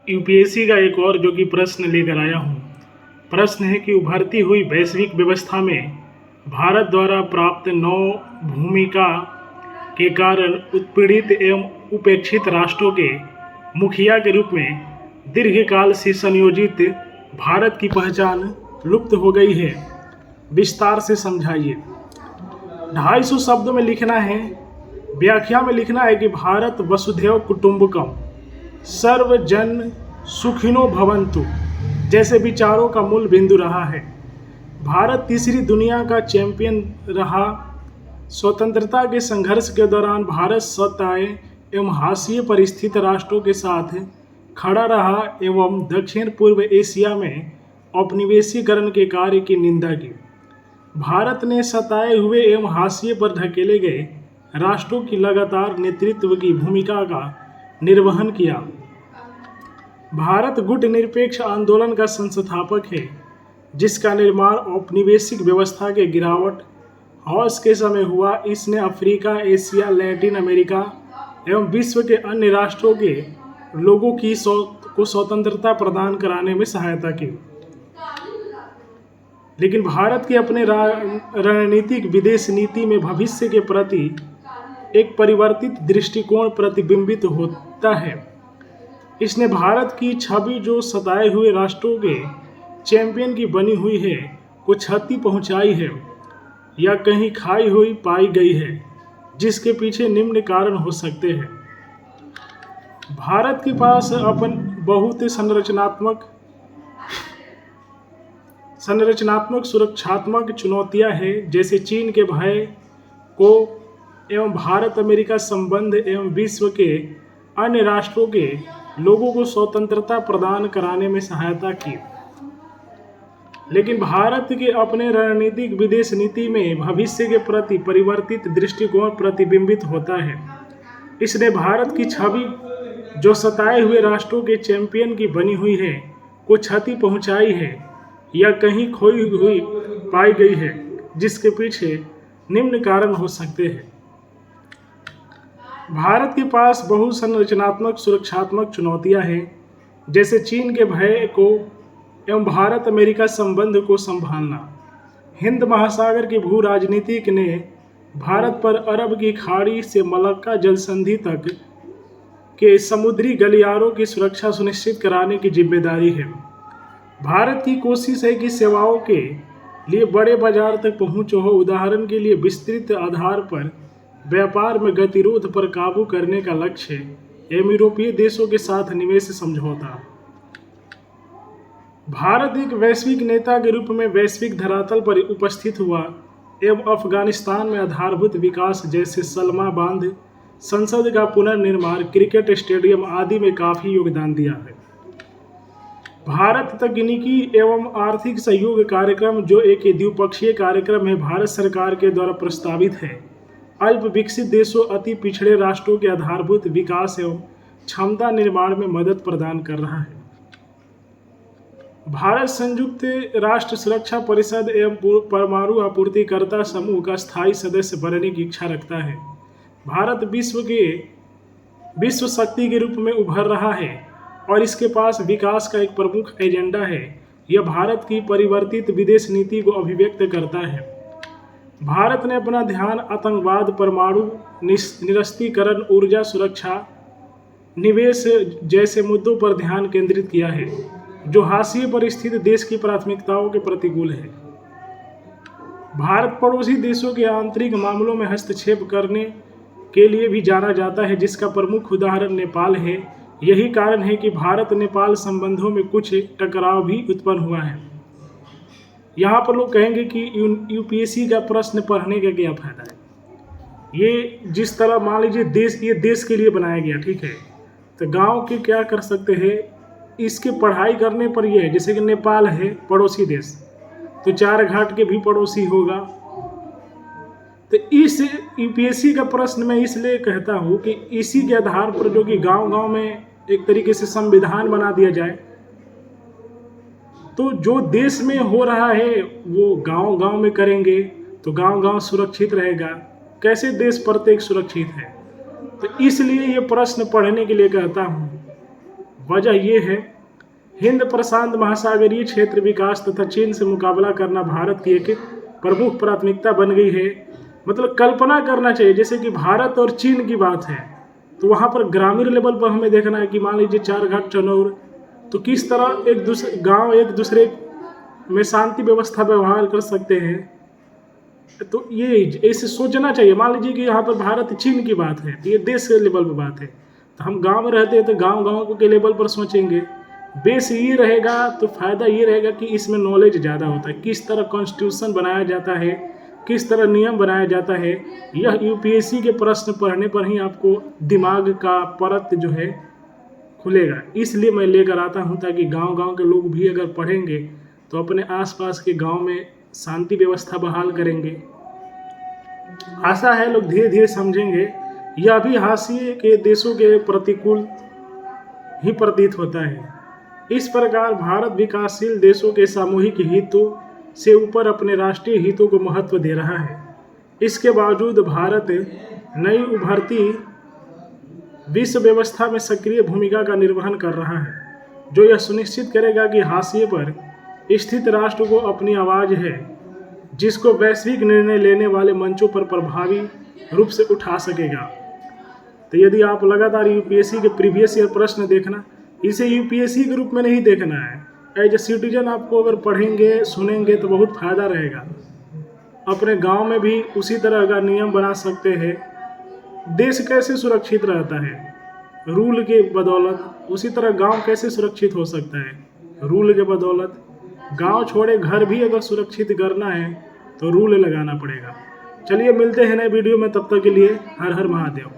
UPSC का एक और जो कि प्रश्न लेकर आया हूँ। प्रश्न है कि उभरती हुई वैश्विक व्यवस्था में भारत द्वारा प्राप्त नौ भूमिका के कारण उत्पीड़ित एवं उपेक्षित राष्ट्रों के मुखिया के रूप में दीर्घकाल से संयोजित भारत की पहचान लुप्त हो गई है। विस्तार से समझाइए। 250 शब्दों में लिखना है। व्याख्या में लिखना है कि भारत वसुधैव कुटुंबकम, सर्वजन सुखिनो भवन्तु जैसे विचारों का मूल बिंदु रहा है। भारत तीसरी दुनिया का चैंपियन रहा। स्वतंत्रता के संघर्ष के दौरान भारत सत्ताए एवं हाशिए पर स्थित राष्ट्रों के साथ खड़ा रहा एवं दक्षिण पूर्व एशिया में औपनिवेशीकरण के कार्य की निंदा की। भारत ने सताए हुए एवं हाशिए पर धकेले गए राष्ट्रों की लगातार नेतृत्व की भूमिका का निर्वहन किया। भारत गुटनिरपेक्ष आंदोलन का संस्थापक है, जिसका निर्माण औपनिवेशिक व्यवस्था के गिरावट हौस के समय हुआ। इसने अफ्रीका, एशिया, लैटिन अमेरिका एवं विश्व के अन्य राष्ट्रों के लोगों को स्वतंत्रता प्रदान कराने में सहायता की। लेकिन भारत के अपने रणनीतिक विदेश नीति में भविष्य के प्रति एक परिवर्तित दृष्टिकोण प्रतिबिंबित होता है। इसने भारत की छवि, जो सताए हुए राष्ट्रों के चैंपियन की बनी हुई है, को क्षति पहुंचाई है या कहीं खाई हुई पाई गई है, जिसके पीछे निम्न कारण हो सकते हैं। भारत के पास अपन बहुत संरचनात्मक सुरक्षात्मक चुनौतियां हैं, जैसे चीन के भय को एवं भारत अमेरिका संबंध एवं विश्व के अन्य राष्ट्रों के लोगों को स्वतंत्रता प्रदान कराने में सहायता की। लेकिन भारत के अपने रणनीतिक विदेश नीति में भविष्य के प्रति परिवर्तित दृष्टिकोण प्रतिबिंबित होता है। इसने भारत की छवि, जो सताए हुए राष्ट्रों के चैंपियन की बनी हुई है, को क्षति पहुंचाई है या कहीं खोई हुई पाई गई है, जिसके पीछे निम्न कारण हो सकते हैं। भारत के पास बहुत संरचनात्मक सुरक्षात्मक चुनौतियां हैं, जैसे चीन के भय को एवं भारत अमेरिका संबंध को संभालना। हिंद महासागर की भू राजनीतिक ने भारत पर अरब की खाड़ी से मलक्का जल संधि तक के समुद्री गलियारों की सुरक्षा सुनिश्चित कराने की जिम्मेदारी है। भारत की कोशिश है कि सेवाओं के लिए बड़े बाजार तक पहुंच हो। उदाहरण के लिए विस्तृत आधार पर व्यापार में गतिरोध पर काबू करने का लक्ष्य एवं यूरोपीय देशों के साथ निवेश समझौता। भारत एक वैश्विक नेता के रूप में वैश्विक धरातल पर उपस्थित हुआ एवं अफगानिस्तान में आधारभूत विकास जैसे सलमा बांध, संसद का पुनर्निर्माण, क्रिकेट स्टेडियम आदि में काफ़ी योगदान दिया है। भारत तकनीकी एवं आर्थिक सहयोग कार्यक्रम, जो एक द्विपक्षीय कार्यक्रम है, भारत सरकार के द्वारा प्रस्तावित है, अल्प विकसित देशों, अति पिछड़े राष्ट्रों के आधारभूत विकास एवं क्षमता निर्माण में मदद प्रदान कर रहा है। भारत संयुक्त राष्ट्र सुरक्षा परिषद एवं परमाणु आपूर्तिकर्ता समूह का स्थायी सदस्य बनने की इच्छा रखता है। भारत विश्व शक्ति के रूप में उभर रहा है और इसके पास विकास का एक प्रमुख एजेंडा है। यह भारत की परिवर्तित विदेश नीति को अभिव्यक्त करता है। भारत ने अपना ध्यान आतंकवाद, परमाणु निरस्त्रीकरण, ऊर्जा सुरक्षा, निवेश जैसे मुद्दों पर ध्यान केंद्रित किया है, जो हाशिए पर स्थित देश की प्राथमिकताओं के प्रतिकूल है। भारत पड़ोसी देशों के आंतरिक मामलों में हस्तक्षेप करने के लिए भी जाना जाता है, जिसका प्रमुख उदाहरण नेपाल है। यही कारण है कि भारत नेपाल संबंधों में कुछ टकराव भी उत्पन्न हुआ है। यहाँ पर लोग कहेंगे कि यूपीएससी का प्रश्न पढ़ने का क्या फायदा है। ये जिस तरह मान लीजिए ये देश के लिए बनाया गया, ठीक है, तो गांव के क्या कर सकते हैं, इसके पढ़ाई करने पर ये है, जैसे कि नेपाल है पड़ोसी देश, तो चार घाट के भी पड़ोसी होगा। तो इस यूपीएससी का प्रश्न मैं इसलिए कहता हूँ कि इसी के आधार पर जो कि गांव-गांव में एक तरीके से संविधान बना दिया जाए, तो जो देश में हो रहा है वो गांव-गांव में करेंगे तो गांव-गांव सुरक्षित रहेगा। कैसे देश प्रत्येक सुरक्षित है। तो इसलिए ये प्रश्न पढ़ने के लिए कहता हूँ। वजह ये है, हिंद प्रशांत महासागरीय क्षेत्र विकास तथा चीन से मुकाबला करना भारत की एक प्रमुख प्राथमिकता बन गई है। मतलब कल्पना करना चाहिए, जैसे कि भारत और चीन की बात है, तो वहाँ पर ग्रामीण लेवल पर हमें देखना है कि मान लीजिए चारघाट चनौर, तो किस तरह एक दूसरे में शांति व्यवस्था व्यवहार कर सकते हैं। तो ये ऐसे सोचना चाहिए। मान लीजिए कि यहाँ पर भारत चीन की बात है, तो ये देश के लेवल पर बात है, तो हम गांव में रहते हैं तो गांव के लेवल पर सोचेंगे। बेस ये रहेगा तो फ़ायदा ये रहेगा कि इसमें नॉलेज ज़्यादा होता है, किस तरह कॉन्स्टिट्यूशन बनाया जाता है, किस तरह नियम बनाया जाता है। यह यूपीएससी के प्रश्न पढ़ने पर ही आपको दिमाग का परत जो है खुलेगा। इसलिए मैं लेकर आता हूँ ताकि गांव के लोग भी अगर पढ़ेंगे तो अपने आसपास के गांव में शांति व्यवस्था बहाल करेंगे। आशा है लोग धीरे धीरे समझेंगे। यह भी हाशिए के देशों के प्रतिकूल ही प्रतीत होता है। इस प्रकार भारत विकासशील देशों के सामूहिक हितों से ऊपर अपने राष्ट्रीय हितों को महत्व दे रहा है। इसके बावजूद भारत नई उभरती विश्व व्यवस्था में सक्रिय भूमिका का निर्वहन कर रहा है, जो यह सुनिश्चित करेगा कि हाशिए पर स्थित राष्ट्र को अपनी आवाज़ है, जिसको वैश्विक निर्णय लेने वाले मंचों पर प्रभावी रूप से उठा सकेगा। तो यदि आप लगातार यूपीएससी के प्रीवियस ईयर प्रश्न देखना, इसे यूपीएससी के रूप में नहीं देखना है। एज ए सिटीजन आपको अगर पढ़ेंगे सुनेंगे तो बहुत फ़ायदा रहेगा। अपने गांव में भी उसी तरह का नियम बना सकते हैं। देश कैसे सुरक्षित रहता है रूल के बदौलत, उसी तरह गांव कैसे सुरक्षित हो सकता है रूल के बदौलत। गांव छोड़े घर भी अगर सुरक्षित करना है तो रूल लगाना पड़ेगा। चलिए मिलते हैं नए वीडियो में, तब तक के लिए हर हर महादेव।